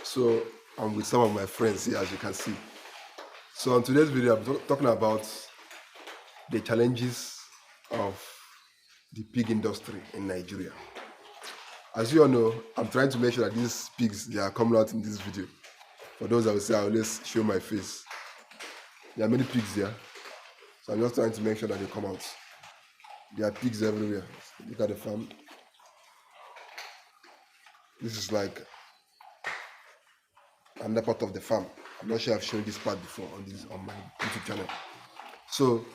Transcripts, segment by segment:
So I'm with some of my friends here, as you can see. So on today's video, I'm talking about the challenges of the pig industry in Nigeria. As you all know, I'm trying to make sure that these pigs they are coming out in this video. For those that will say I always show my face, there are many pigs here, so I'm just trying to make sure that they come out. There are pigs everywhere. Look at the farm. This is like another part of the farm. I'm not sure I've shown this part before on my YouTube channel. So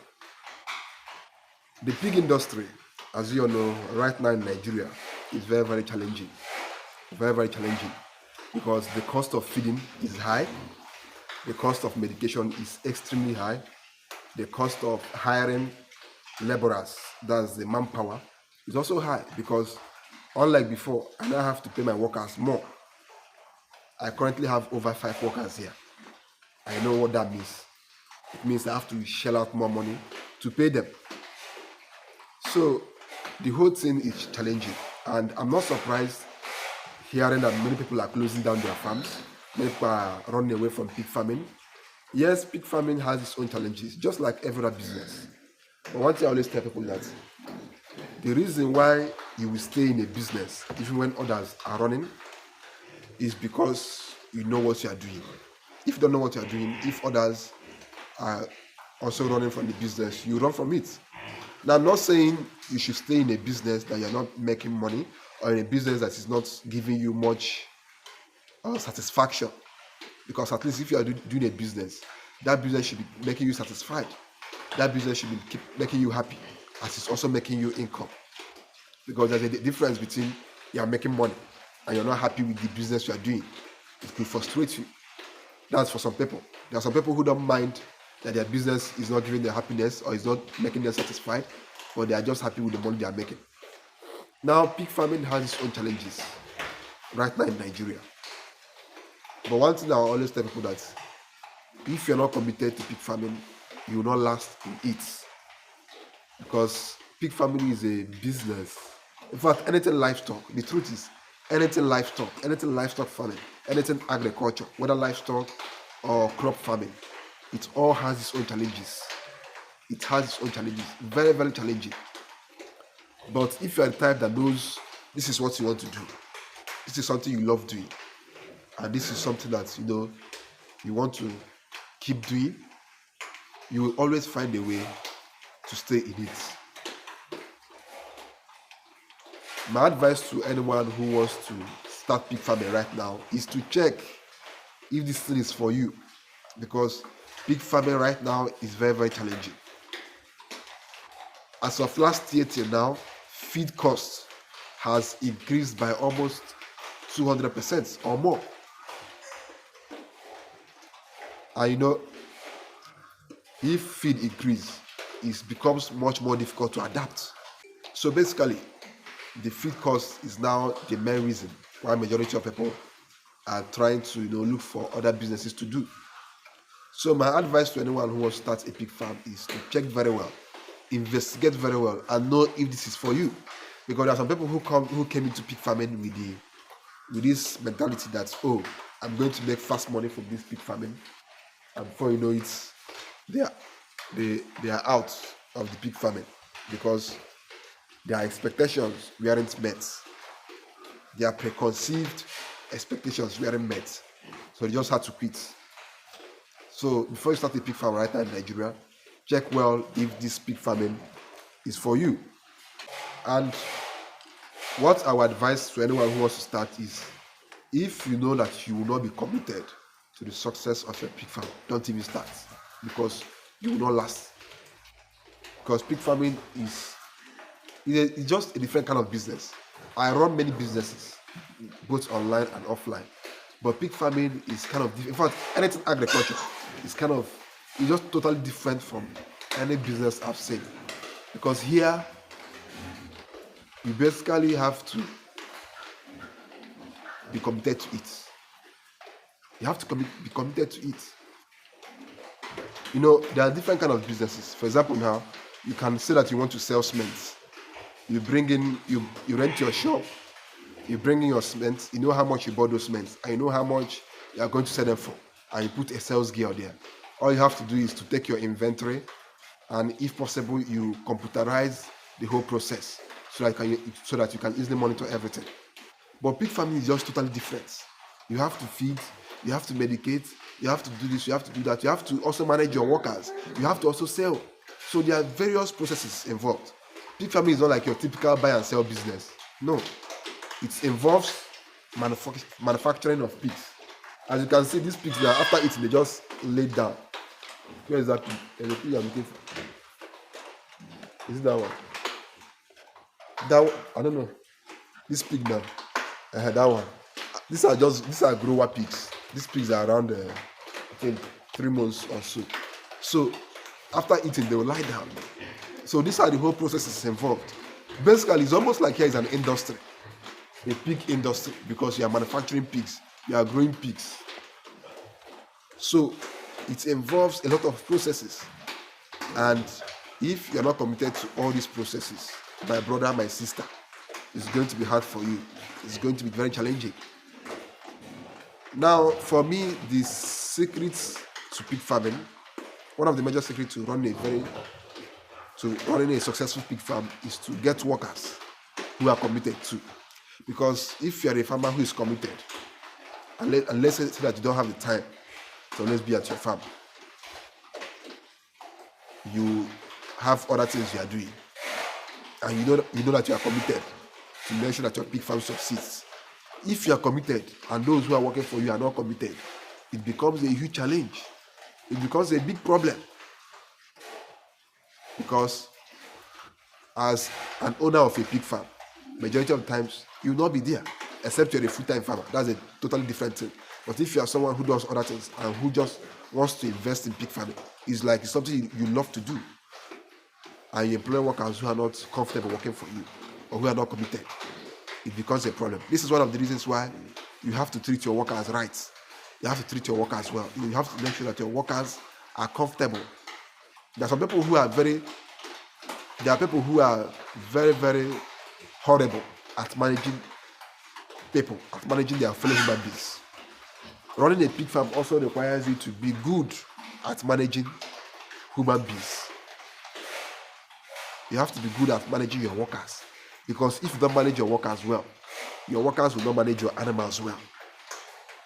the pig industry, as you all know, right now in Nigeria is very challenging. Very challenging because the cost of feeding is high, the cost of medication is extremely high, the cost of hiring laborers, that's the manpower, is also high because unlike before, I now have to pay my workers more. I currently have over 5 workers here. I know what that means. It means I have to shell out more money to pay them. So the whole thing is challenging, and I'm not surprised hearing that many people are closing down their farms, many people are running away from pig farming. Yes, pig farming has its own challenges, just like every other business. But one thing I always tell people that the reason why you will stay in a business even when others are running is because you know what you are doing. If you don't know what you are doing, if others are also running from the business, you run from it. Now, I'm not saying you should stay in a business that you're not making money or in a business that is not giving you much satisfaction. Because at least if you are doing a business, that business should be making you satisfied. That business should be keep making you happy, as it's also making you income. Because there's a difference between you are making money and you're not happy with the business you are doing. It could frustrate you. That's for some people. There are some people who don't mind that their business is not giving them happiness or is not making them satisfied, but they are just happy with the money they are making. Now, pig farming has its own challenges right now in Nigeria. But one thing I always tell people that if you're not committed to pig farming, you will not last in it. Because pig farming is a business. In fact, anything livestock, the truth is, anything livestock farming, anything agriculture, whether livestock or crop farming, it all has its own challenges. It has its own challenges, very challenging. But if you are the type that knows this is what you want to do, this is something you love doing, and this is something that you want to keep doing, you will always find a way to stay in it. My advice to anyone who wants to start pig farming right now is to check if this thing is for you, because pig farming right now is very challenging. As of last year till now, feed cost has increased by almost 200% or more. And if feed increase, it becomes much more difficult to adapt. So basically, the feed cost is now the main reason why majority of people are trying to look for other businesses to do. So my advice to anyone who wants to start a pig farm is to check very well, investigate very well, and know if this is for you. Because there are some people who came into pig farming with this mentality that, oh, I'm going to make fast money from this pig farming, and before you know it, they are out of the pig farming because their expectations weren't met. Their preconceived expectations weren't met, so they just had to quit. So before you start a pig farm right now in Nigeria, check well if this pig farming is for you. And what our advice to anyone who wants to start is, if you know that you will not be committed to the success of your pig farm, don't even start, because you will not last. Because pig farming is just a different kind of business. I run many businesses, both online and offline, but pig farming is kind of different. In fact, anything agriculture is it's just totally different from any business I've seen. Because here, you basically have to be committed to it. You have to be committed to it. There are different kind of businesses. For example, now you can say that you want to sell cement. You bring in, you rent your shop, You bring in your cement, you know how much you bought those cements, and you know how much you are going to sell them for, and you put a sales gear there. All you have to do is to take your inventory, and if possible, you computerize the whole process so that you can easily monitor everything. But pig farming is just totally different. You have to feed, you have to medicate, you have to do this, you have to do that. You have to also manage your workers. You have to also sell. So there are various processes involved. Pig farming is not like your typical buy and sell business. No, it involves manufacturing of pigs. As you can see, these pigs now, after eating, they just lay down. Where is that pig? There's a pig I'm looking for. Is it that one? That one, I don't know. This pig now, that one. These are grower pigs. These pigs are around I think 3 months or so. So after eating, they will lie down. So these are the whole processes involved. Basically, it's almost like here is an industry, a pig industry, because you are manufacturing pigs, you are growing pigs. So it involves a lot of processes, and if you're not committed to all these processes, my brother, my sister, it's going to be hard for you. It's going to be very challenging. Now, for me, the secrets to pig farming, one of the major secrets to running a successful pig farm is to get workers who are committed to. Because if you are a farmer who is committed, and let's say that you don't have the time to always be at your farm, you have other things you are doing, and you know that you are committed to make sure that your pig farm succeeds. If you are committed and those who are working for you are not committed, it becomes a huge challenge. It becomes a big problem. Because as an owner of a pig farm, majority of times you will not be there, except you're a full-time farmer. That's a totally different thing. But if you are someone who does other things and who just wants to invest in pig farming, it's like it's something you love to do, and you employ workers who are not comfortable working for you or who are not committed, it becomes a problem. This is one of the reasons why you have to treat your workers right. You have to treat your workers well. You have to make sure that your workers are comfortable. There are people who are very, very horrible at managing people, at managing their fellow human beings. Running a pig farm also requires you to be good at managing human beings. You have to be good at managing your workers, because if you don't manage your workers well, your workers will not manage your animals well.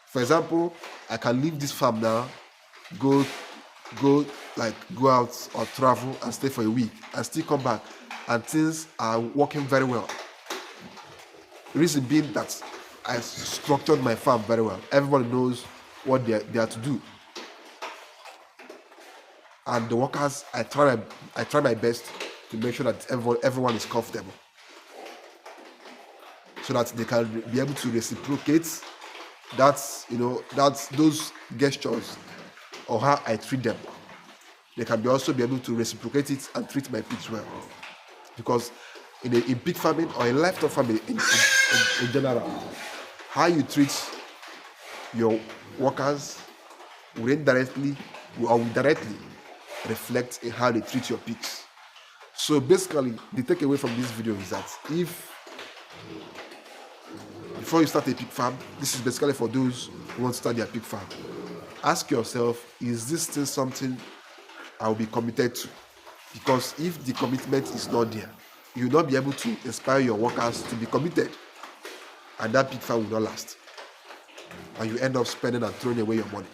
For example, I can leave this farm now, go out or travel and stay for a week and still come back, and things are working very well. The reason being that I structured my farm very well. Everybody knows what they are to do, and the workers, I try my best to make sure that everyone is comfortable, so that they can be able to reciprocate those gestures, or how I treat them. They can also be able to reciprocate it and treat my pigs well. Because in pig farming or in livestock farming in general, how you treat your workers will indirectly or directly reflect in how they treat your pigs. So basically, the takeaway from this video is that before you start a pig farm, this is basically for those who want to start their pig farm. Ask yourself, is this still something I will be committed to? Because if the commitment is not there, you will not be able to inspire your workers to be committed, and that pig farm will not last, and you end up spending and throwing away your money.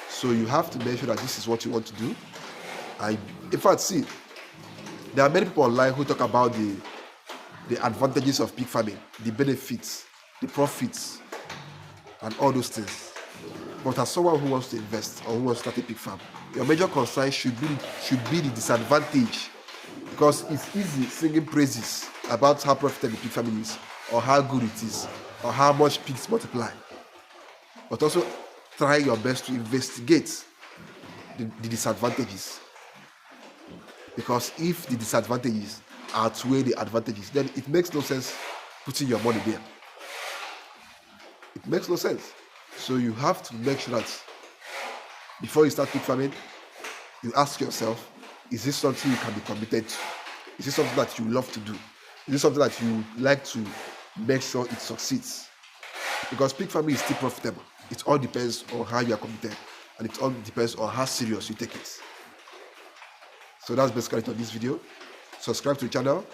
So you have to make sure that this is what you want to do. In fact, see, there are many people online who talk about the advantages of pig farming, the benefits, the profits, and all those things. But as someone who wants to invest or who wants to start a pig farm, your major concern should be the disadvantage, because it's easy singing praises about how profitable pig farming is, or how good it is, or how much pigs multiply. But also try your best to investigate the disadvantages, because if the disadvantages outweigh the advantages, then it makes no sense putting your money there. It makes no sense. So you have to make sure that before you start pig farming, you ask yourself, is this something you can be committed to? Is this something that you love to do? Is this something that you like to make sure it succeeds. Because pig farming is still profitable. It all depends on how you are committed, and it all depends on how serious you take it. So that's basically it on this video. Subscribe to the channel,